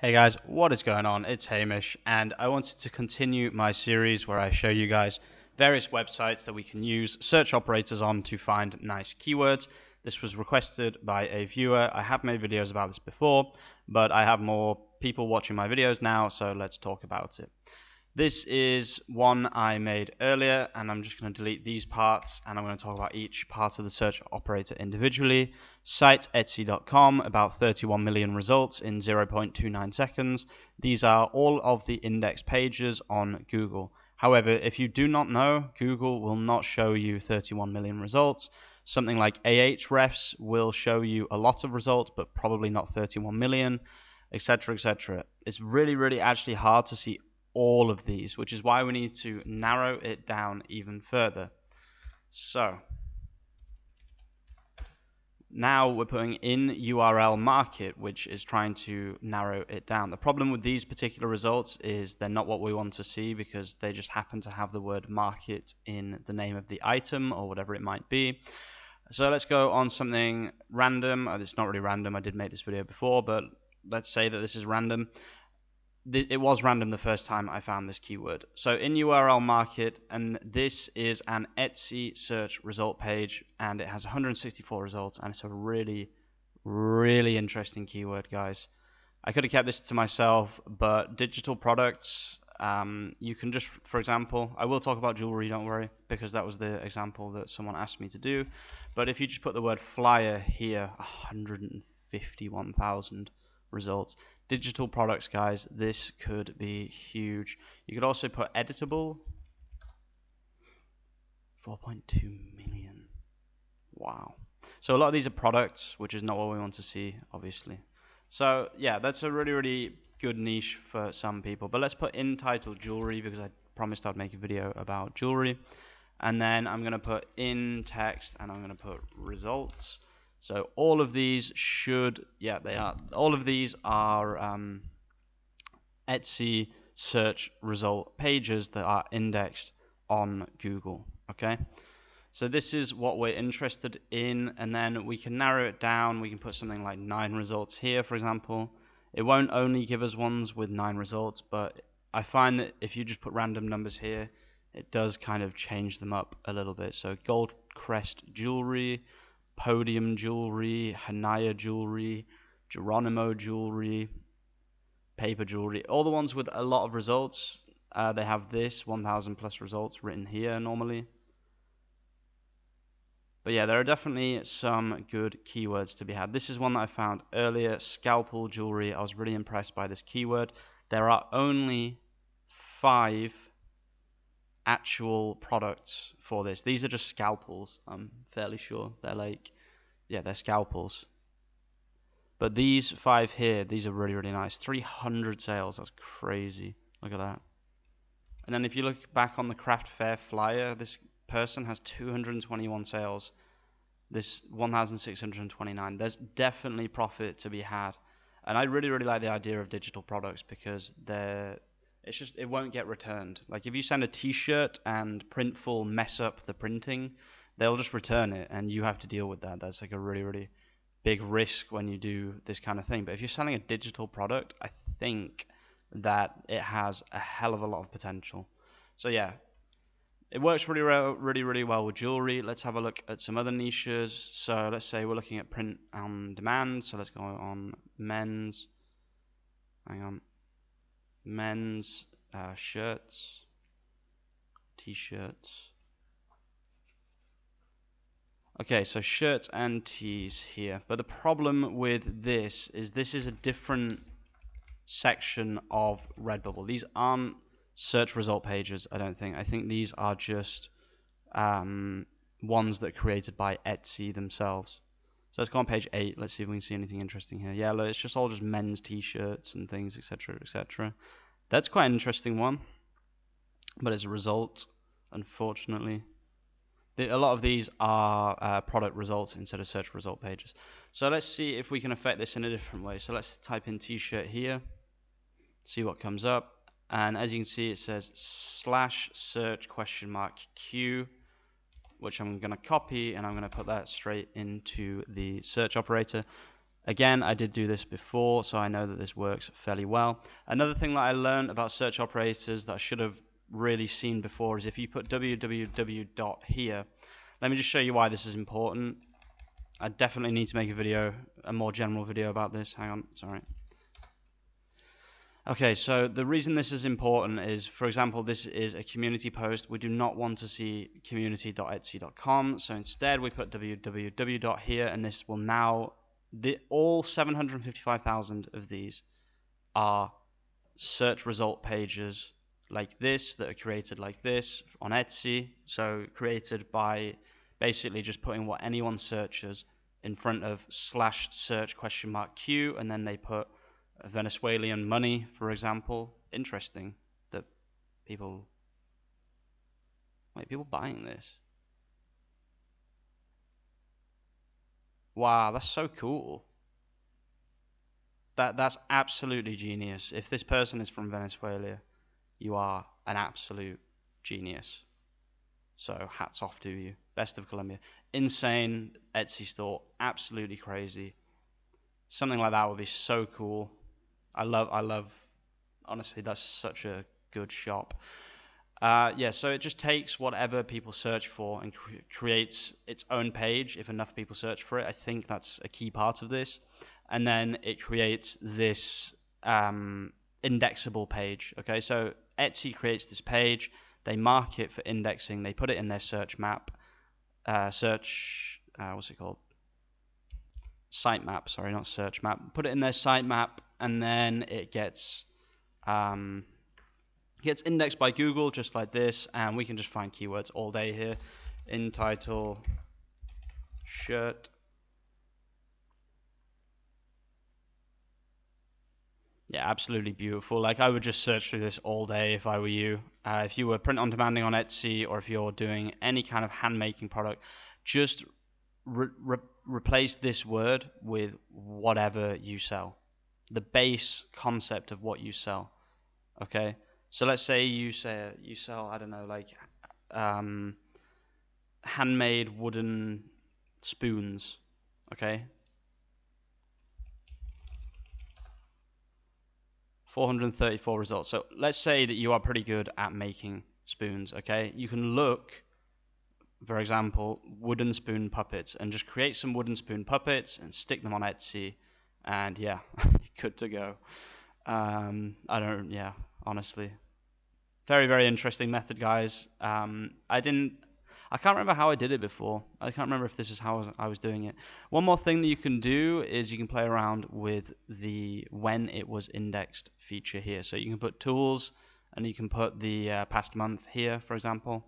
Hey guys, what is going on? It's Hamish, and I wanted to continue my series where I show you guys various websites that we can use search operators on to find nice keywords. This was requested by a viewer. I have made videos about this before, but I have more people watching my videos now, so let's talk about it. This is one I made earlier, and I'm just going to delete these parts, and I'm going to talk about each part of the search operator individually. Site Etsy.com, about 31 million results in 0.29 seconds. These are all of the index pages on Google. However, if you do not know, Google will not show you 31 million results. Something like Ahrefs will show you a lot of results, but probably not 31 million, etc., etc. It's really actually hard to see all of these, which is why we need to narrow it down even further. So now we're putting in URL market, which is trying to narrow it down. The problem with these particular results is they're not what we want to see because they just happen to have the word market in the name of the item or whatever it might be. So let's go on something random. It's not really random. I did make this video before, but let's say that this is random. It was random the first time I found this keyword. So in URL market, and this is an Etsy search result page, and it has 164 results, and it's a really interesting keyword, guys. I could have kept this to myself, but digital products, you can just, for example, I will talk about jewelry, don't worry, because that was the example that someone asked me to do. But if you just put the word flyer here, 151,000 results. Digital products, guys, this could be huge. You could also put editable, 4.2 million. Wow. So a lot of these are products, which is not what we want to see, obviously. So yeah, that's a really good niche for some people. But let's put intitle jewelry because I promised I'd make a video about jewelry. And then I'm going to put in text and I'm going to put results. So all of these should, yeah, they are. All of these are Etsy search result pages that are indexed on Google. Okay. So this is what we're interested in, and then we can narrow it down. We can put something like 9 results here, for example. It won't only give us ones with 9 results, but I find that if you just put random numbers here, it does kind of change them up a little bit. So gold crest jewelry, podium jewelry, Hanaya jewelry, Geronimo jewelry, paper jewelry, all the ones with a lot of results, they have this 1,000 plus results written here normally. But yeah, there are definitely some good keywords to be had. This is one that I found earlier, scalpel jewelry. I was really impressed by this keyword. There are only 5 actual products for this. These are just scalpels. I'm fairly sure they're like, yeah, they're scalpels. But these 5 here, these are really nice. 300 sales, that's crazy. Look at that. And then if you look back on the craft fair flyer, this person has 221 sales. This 1,629. There's definitely profit to be had. And I really like the idea of digital products because it won't get returned. Like if you send a t-shirt and Printful mess up the printing, they'll just return it and you have to deal with that. That's like a really big risk when you do this kind of thing. But if you're selling a digital product, I think that it has a hell of a lot of potential. So yeah, it works really well with jewelry. Let's have a look at some other niches. So let's say we're looking at print on demand. So let's go on men's. Hang on. Men's shirts, t-shirts. Okay, so shirts and tees here. But the problem with this is a different section of Redbubble. These aren't search result pages, I don't think. I think these are just ones that are created by Etsy themselves. So let's go on page 8. Let's see if we can see anything interesting here. Yeah, look, it's just all just men's t-shirts and things, etc., etc. That's quite an interesting one. But as a result, unfortunately, a lot of these are product results instead of search result pages. So let's see if we can affect this in a different way. So let's type in t-shirt here, see what comes up. And as you can see, it says /search Q, which I'm going to copy and I'm going to put that straight into the search operator. Again, I did do this before, so I know that this works fairly well. Another thing that I learned about search operators that I should have really seen before is if you put www dot here. Let me just show you why this is important. I definitely need to make a video, a more general video about this. Hang on, sorry. Okay, so the reason this is important is, for example, this is a community post. We do not want to see community.etsy.com, so instead we put www. here, and this will now, all 755,000 of these are search result pages like this that are created like this on Etsy. So created by basically just putting what anyone searches in front of /search $Q, and then they put Venezuelan money, for example. Interesting that people buying this. Wow, that's so cool. That's absolutely genius. If this person is from Venezuela, you are an absolute genius. So hats off to you. Best of Colombia. Insane Etsy store, absolutely crazy. Something like that would be so cool. I love, honestly, that's such a good shop. Yeah, so it just takes whatever people search for and creates its own page if enough people search for it. I think that's a key part of this. And then it creates this indexable page. Okay, so Etsy creates this page. They mark it for indexing. They put it in their search map. What's it called? Sitemap, sorry, not search map. Put it in their sitemap, and then it gets indexed by Google just like this, and we can just find keywords all day here. Intitle shirt. Yeah, absolutely beautiful. Like, I would just search through this all day if I were you. If you were print on demanding on Etsy, or if you're doing any kind of hand making product, just replace this word with whatever you sell, the base concept of what you sell. Okay, so let's say you sell, I don't know, like handmade wooden spoons. Okay, 434 results. So let's say that you are pretty good at making spoons. Okay, you can look, for example, wooden spoon puppets, and just create some wooden spoon puppets and stick them on Etsy, and yeah, good to go. Yeah, honestly, very, very interesting method, guys. I can't remember how I did it before. I can't remember if this is how I was doing it. One more thing that you can do is you can play around with the when it was indexed feature here. So you can put tools, and you can put the past month here, for example.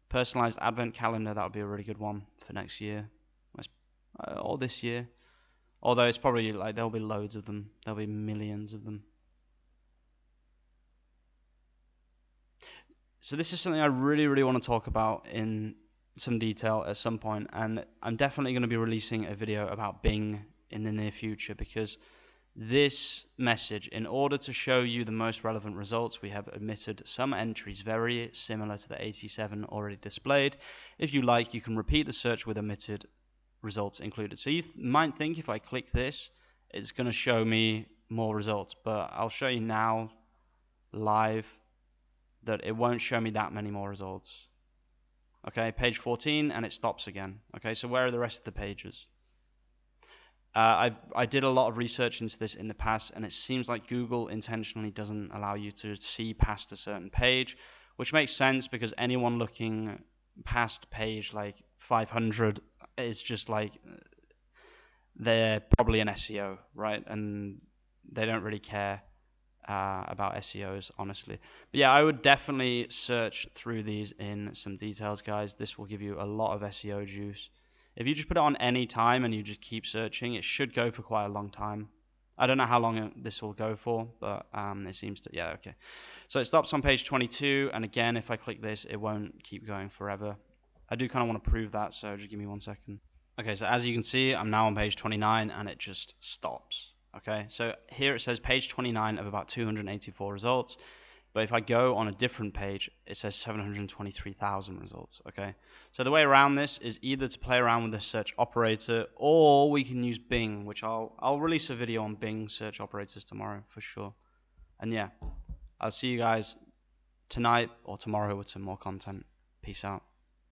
Personalized advent calendar, that would be a really good one for next year, or this year. Although it's probably like there'll be loads of them. There'll be millions of them. So this is something I really, really want to talk about in some detail at some point, and I'm definitely going to be releasing a video about Bing in the near future, because this message, in order to show you the most relevant results, we have omitted some entries very similar to the 87 already displayed. If you like, you can repeat the search with omitted results included. So you might think if I click this, it's going to show me more results, but I'll show you now live that it won't show me that many more results. Okay, page 14, and it stops again. Okay, so where are the rest of the pages? I did a lot of research into this in the past, and it seems like Google intentionally doesn't allow you to see past a certain page, which makes sense because anyone looking past page like 500 is just like, they're probably an SEO, right? And they don't really care about SEOs, honestly. But yeah, I would definitely search through these in some details, guys. This will give you a lot of SEO juice. If you just put it on any time and you just keep searching, it should go for quite a long time. I don't know how long this will go for, but it seems to, yeah, okay. So it stops on page 22, and again, if I click this, it won't keep going forever. I do kind of want to prove that, so just give me 1 second. Okay, so as you can see, I'm now on page 29, and it just stops. Okay, so here it says page 29 of about 284 results. But if I go on a different page, it says 723,000 results, okay? So the way around this is either to play around with the search operator, or we can use Bing, which I'll release a video on Bing search operators tomorrow for sure. And yeah, I'll see you guys tonight or tomorrow with some more content. Peace out.